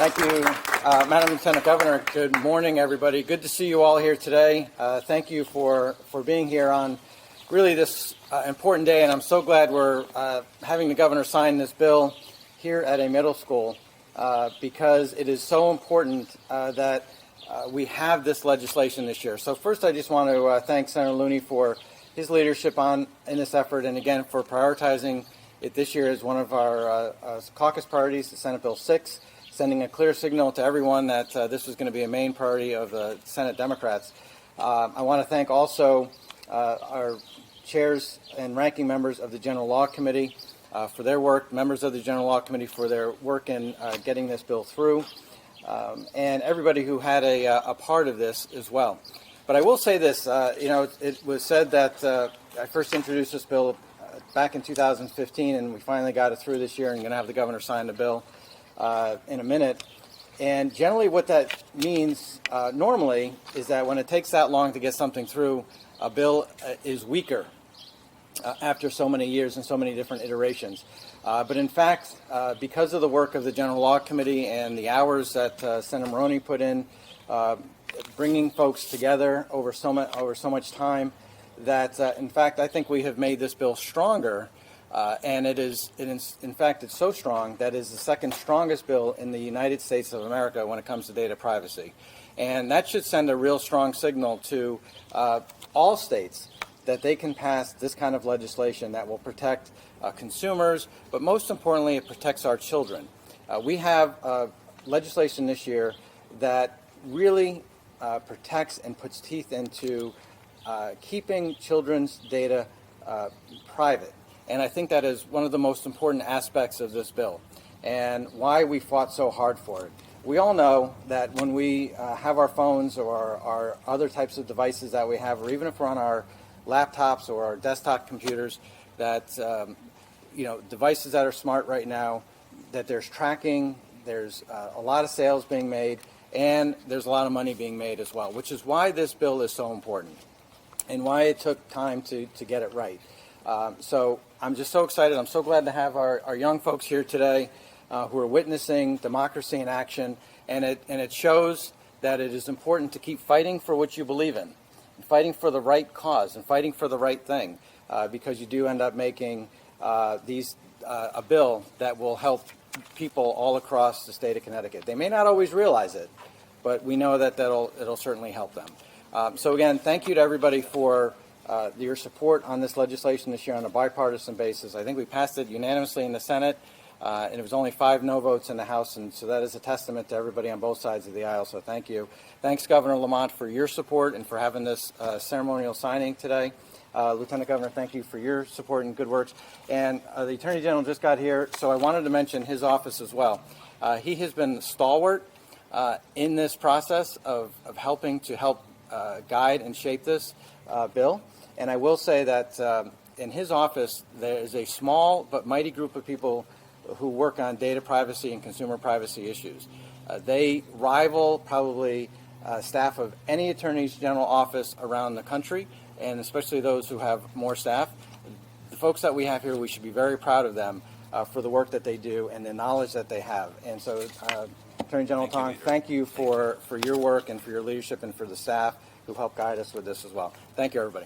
Thank you, Madam Lieutenant Governor. Good morning, everybody. Good to see you all here today. Thank you for being here on really this important day, and I'm so glad we're having the governor sign this bill here at a middle school because it is so important that we have this legislation this year. So first, I just want to thank Senator Looney for his leadership in this effort, and again for prioritizing it this year as one of our caucus priorities, the Senate Bill 6. Sending a clear signal to everyone that this was going to be a main priority of the Senate Democrats. I want to thank also our chairs and ranking members of the General Law Committee for their work, members of the General Law Committee for their work in getting this bill through, and everybody who had a part of this as well. But I will say this, it was said that I first introduced this bill back in 2015, and we finally got it through this year, and going to have the governor sign the bill in a minute. And generally what that means normally is that when it takes that long to get something through, a bill is weaker after so many years and so many different iterations. But in fact, because of the work of the General Law Committee and the hours that Senator Maroney put in, bringing folks together over so much time, that in fact I think we have made this bill stronger. And in fact, it's so strong that it is the second strongest bill in the United States of America when it comes to data privacy. And that should send a real strong signal to all states that they can pass this kind of legislation that will protect consumers, but most importantly, it protects our children. We have legislation this year that really protects and puts teeth into keeping children's data private. And I think that is one of the most important aspects of this bill and why we fought so hard for it. We all know that when we have our phones or our other types of devices that we have, or even if we're on our laptops or our desktop computers, that devices that are smart right now, that there's tracking, there's a lot of sales being made, and there's a lot of money being made as well, which is why this bill is so important and why it took time to get it right. So I'm just so excited. I'm so glad to have our young folks here today who are witnessing democracy in action, and it shows that it is important to keep fighting for what you believe in, and fighting for the right cause, and fighting for the right thing, because you do end up making a bill that will help people all across the state of Connecticut. They may not always realize it, but we know that it'll certainly help them. So again, thank you to everybody for your support on this legislation this year on a bipartisan basis. I think we passed it unanimously in the Senate, and it was only 5 no votes in the House, and so that is a testament to everybody on both sides of the aisle, so thank you. Thanks, Governor Lamont, for your support and for having this ceremonial signing today. Lieutenant Governor, thank you for your support and good works. And the Attorney General just got here, so I wanted to mention his office as well. He has been stalwart in this process of helping guide and shape this bill. And I will say that in his office, there is a small but mighty group of people who work on data privacy and consumer privacy issues. They rival probably staff of any Attorney General office around the country, and especially those who have more staff. The folks that we have here, we should be very proud of them for the work that they do and the knowledge that they have. And so, Attorney General Tong, thank you for your work and for your leadership and for the staff who helped guide us with this as well. Thank you, everybody.